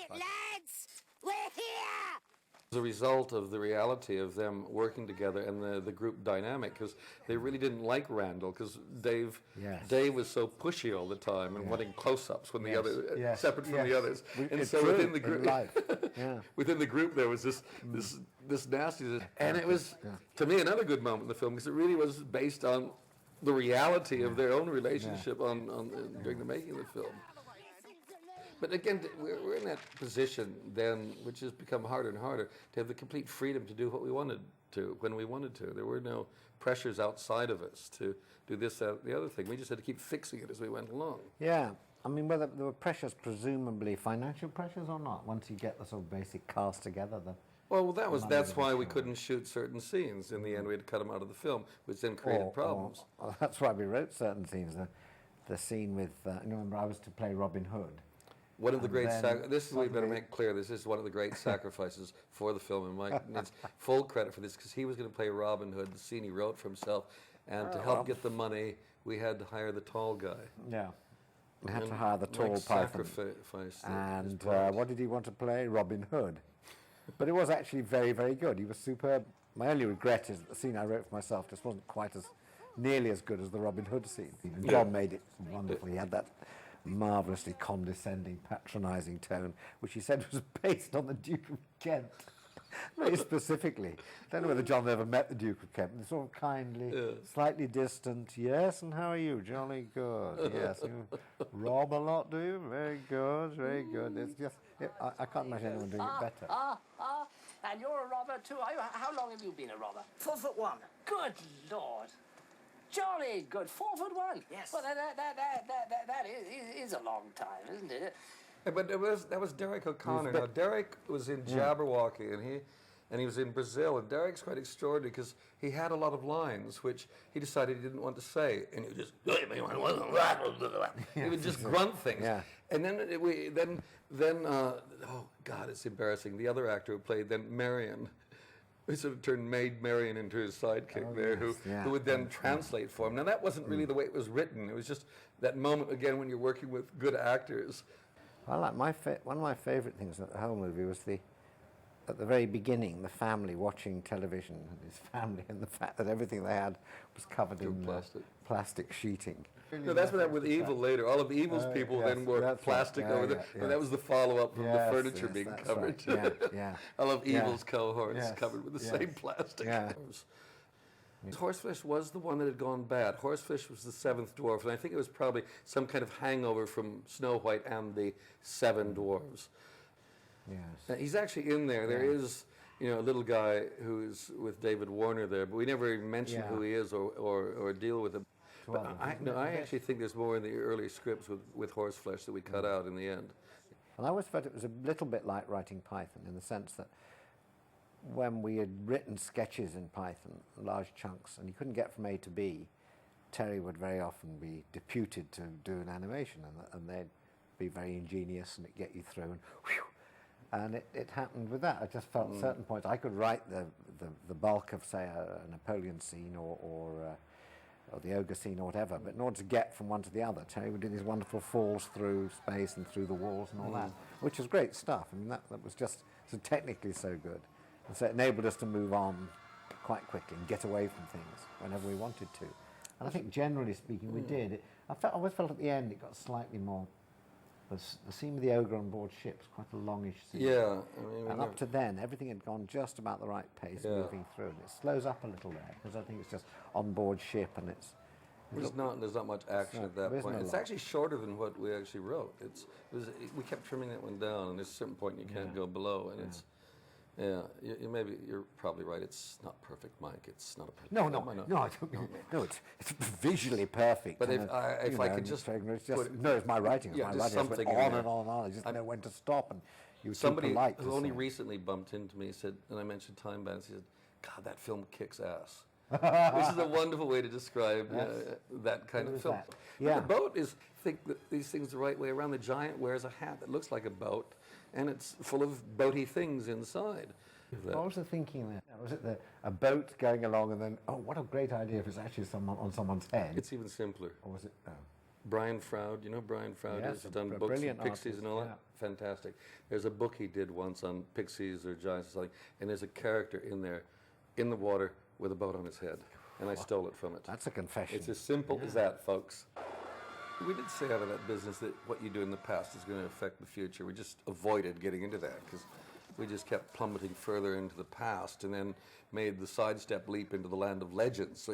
Lads, we're here! As a result of the reality of them working together and the group dynamic, because they really didn't like Randall, because Dave was so pushy all the time and wanting close-ups when the other separate from the others, and so within the group, within the group there was this nastiness, and it was to me another good moment in the film because it really was based on the reality of their own relationship during the making of the film. But again, we're in that position then, which has become harder and harder, to have the complete freedom to do what we wanted to, when we wanted to. There were no pressures outside of us to do this, that, the other thing. We just had to keep fixing it as we went along. Yeah. I mean, whether there were pressures, presumably financial pressures or not, once you get the sort of basic cast together. Well, that's why we couldn't shoot certain scenes. In the end, we had to cut them out of the film, which then created problems. That's why we wrote certain scenes. The scene with, remember, I was to play Robin Hood. One of the great this is we better make clear. This is one of the great sacrifices for the film, and Mike needs full credit for this because he was going to play Robin Hood, the scene he wrote for himself, and to help get the money, we had to hire the tall guy. Yeah, we had to hire the tall python. And what did he want to play? Robin Hood. But it was actually very, very good. He was superb. My only regret is that the scene I wrote for myself just wasn't quite nearly as good as the Robin Hood scene. And John made it wonderful. He had that marvellously condescending, patronising tone, which he said was based on the Duke of Kent, very specifically. I don't know whether John ever met the Duke of Kent. Sort of kindly, slightly distant. Yes, and how are you? Jolly good. Yes, you rob a lot, do you? Very good, very good. It's just, I can't imagine anyone doing it better. And you're a robber too, are you? How long have you been a robber? 4'1". Good Lord. Jolly good, 4'1". Yes. Well, that is a long time, isn't it? Yeah, but that was Derek O'Connor. Now Derek was in Jabberwocky, and he was in Brazil. And Derek's quite extraordinary because he had a lot of lines which he decided he didn't want to say, and he would just he would just grunt things. Yeah. And then oh God, it's embarrassing. The other actor who played then Marion. He sort of turned Marion into his sidekick who would then translate for him. Now, that wasn't really the way it was written. It was just that moment, again, when you're working with good actors. Well, one of my favourite things at the whole movie was at the very beginning, the family watching television, and his family, and the fact that everything they had was covered in plastic sheeting. No, that's what happened with Evil later. All of Evil's people then wore plastic over there. But that was the follow-up from the furniture being covered. Right. All of Evil's cohorts covered with the same plastic. Horseflesh was the one that had gone bad. Horseflesh was the seventh dwarf, and I think it was probably some kind of hangover from Snow White and the seven dwarves. Yes. Now, he's actually in there. There is, a little guy who's with David Warner there, but we never even mention who he is or deal with him. But I actually think there's more in the early scripts with Horseflesh that we cut out in the end. And I always felt it was a little bit like writing Python in the sense that when we had written sketches in Python, large chunks, and you couldn't get from A to B, Terry would very often be deputed to do an animation, and they'd be very ingenious and it'd get you through, and whew. And it happened with that. I just felt at certain points I could write the bulk of, say, a Napoleon scene or the ogre scene or whatever, but in order to get from one to the other, Terry would do these wonderful falls through space and through the walls and all that, which was great stuff. I mean, that was just so technically so good. And so it enabled us to move on quite quickly and get away from things whenever we wanted to. And I think generally speaking we did. I always felt at the end it got slightly more, the scene with the ogre on board ship's quite a longish scene. Yeah. And up to then, everything had gone just about the right pace moving through. And it slows up a little there, because I think it's just on board ship and there's not much action at that point. It's actually shorter than what we actually wrote. We kept trimming that one down, and there's a certain point you can't go below, and it's... Yeah, you're probably right. It's not perfect, Mike. It's not a perfect. No, I don't know. No, it's visually perfect. But if I could just it's my writing. It's my writing. Something I went on and on and on. I just know when to stop, and you somebody who only recently bumped into me said, and I mentioned Time Bandits. He said, "God, that film kicks ass." This is a wonderful way to describe that kind of film. The boat is, think that these things the right way around. The giant wears a hat that looks like a boat, and it's full of boaty things inside. What was the thinking there? Was it a boat going along and then, oh, what a great idea if it's actually someone on someone's head? It's even simpler. Or was it, Brian Froud, you know Brian Froud Yes, is? He's done a books on brilliant pixies artist, and all that. Fantastic. There's a book he did once on pixies or giants or something, and there's a character in there, in the water, with a boat on his head, and I stole it from it. That's a confession. It's as simple as that, folks. We did say out of that business that what you do in the past is going to affect the future. We just avoided getting into that because we just kept plummeting further into the past and then made the sidestep leap into the land of legends. So,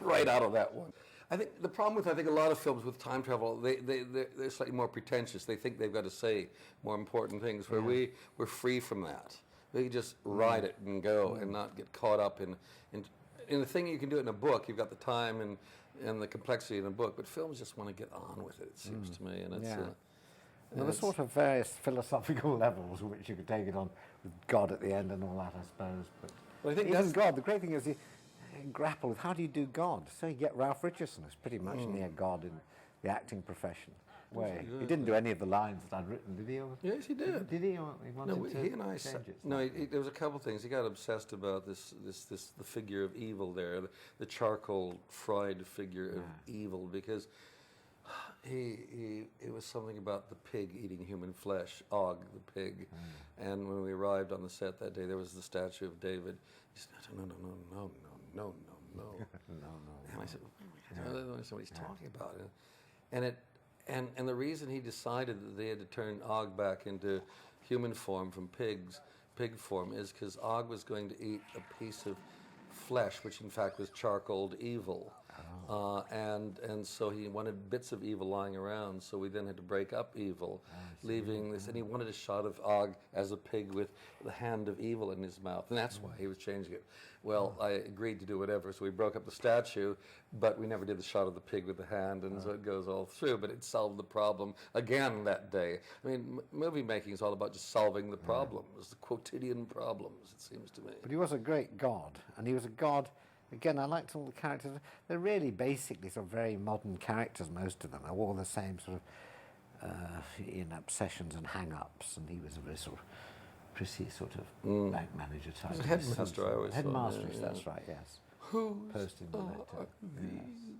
right out of that one. I think the problem with a lot of films with time travel, they're slightly more pretentious. They think they've got to say more important things, where we're free from that. We just ride it and go and not get caught up in the thing. You can do it in a book. You've got the time and the complexity in a book, but films just want to get on with it seems to me. And it's there were sort of various philosophical levels which you could take it on, with God at the end and all that, I suppose. But well, I think even God, the great thing is you grapple with how do you do God. So you get Ralph Richardson, who's pretty much near God in the acting profession. Where he didn't do any of the lines that I'd written, did he? Yes, he did. Did he? Or he wanted to he and I. change it? There was a couple of things. He got obsessed about the figure of evil there, the charcoal fried figure of evil, because it was something about the pig eating human flesh, Og the pig. And when we arrived on the set that day, there was the statue of David. He said, no. And I said, I don't know what he's talking about. And the reason he decided that they had to turn Og back into human form from pig form, is because Og was going to eat a piece of flesh, which in fact was charcoaled evil. And so he wanted bits of evil lying around, so we then had to break up evil, leaving this, and he wanted a shot of Og as a pig with the hand of evil in his mouth, and that's why he was changing it. Well, I agreed to do whatever, so we broke up the statue, but we never did the shot of the pig with the hand, and so it goes all through, but it solved the problem again that day. I mean, movie making is all about just solving the problems, the quotidian problems, it seems to me. But he was a great god, and he was a god. Again, I liked all the characters. They're really basically sort of very modern characters, most of them. They're all the same sort of obsessions and hang-ups, and he was a very sort of prissy sort of bank manager type. Headmaster, I always thought. Headmaster, that's right, yes. Who posted the letter.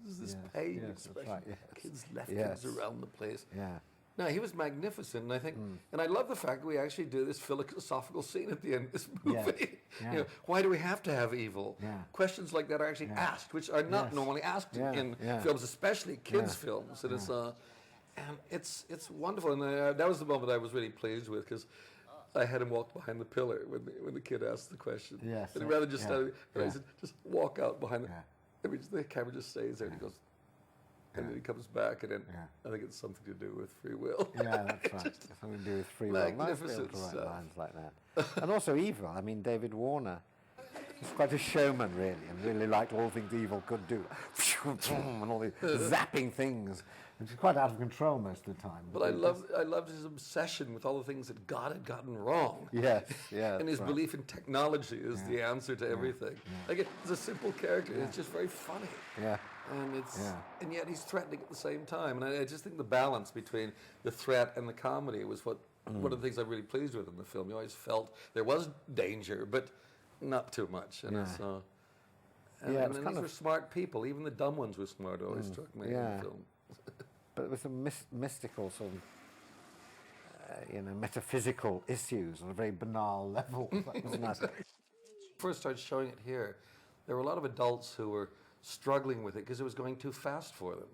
This pain expression. Right, yes. Kids left kids around the place. Yeah. No, he was magnificent, and I think, and I love the fact that we actually do this philosophical scene at the end of this movie. Yeah. You know, why do we have to have evil? Yeah. Questions like that are actually asked, which are not normally asked in films, especially kids' films. And it's wonderful, and that was the moment I was really pleased with, because I had him walk behind the pillar when the kid asked the question. Yes. And rather just stand, I said, just walk out behind the camera just stays there, and he goes. And then he comes back, and then I think it's something to do with free will. Yeah, that's right. Something to do with free will. Magnificent nice stuff. Lines like that. And also evil. I mean, David Warner was quite a showman, really, and really liked all things evil could do. And all these zapping things. Which is quite out of control most of the time. But I loved his obsession with all the things that God had gotten wrong. Yes, and his belief in technology is the answer to everything. Like, it's a simple character. It's just very funny. Yeah. And and yet he's threatening at the same time. And I just think the balance between the threat and the comedy was one of the things I'm really pleased with in the film. You always felt there was danger, but not too much. And and these were smart people. Even the dumb ones were smart. It always struck me in the film. But with some mystical sort of, metaphysical issues on a very banal level. That was nice. First started showing it here, there were a lot of adults who were struggling with it because it was going too fast for them.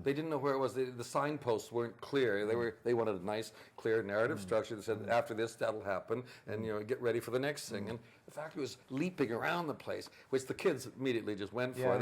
They didn't know where it was. The signposts weren't clear. They wanted a nice, clear narrative structure that said, after this, that'll happen, and get ready for the next thing. And the fact it was leaping around the place, which the kids immediately just went for.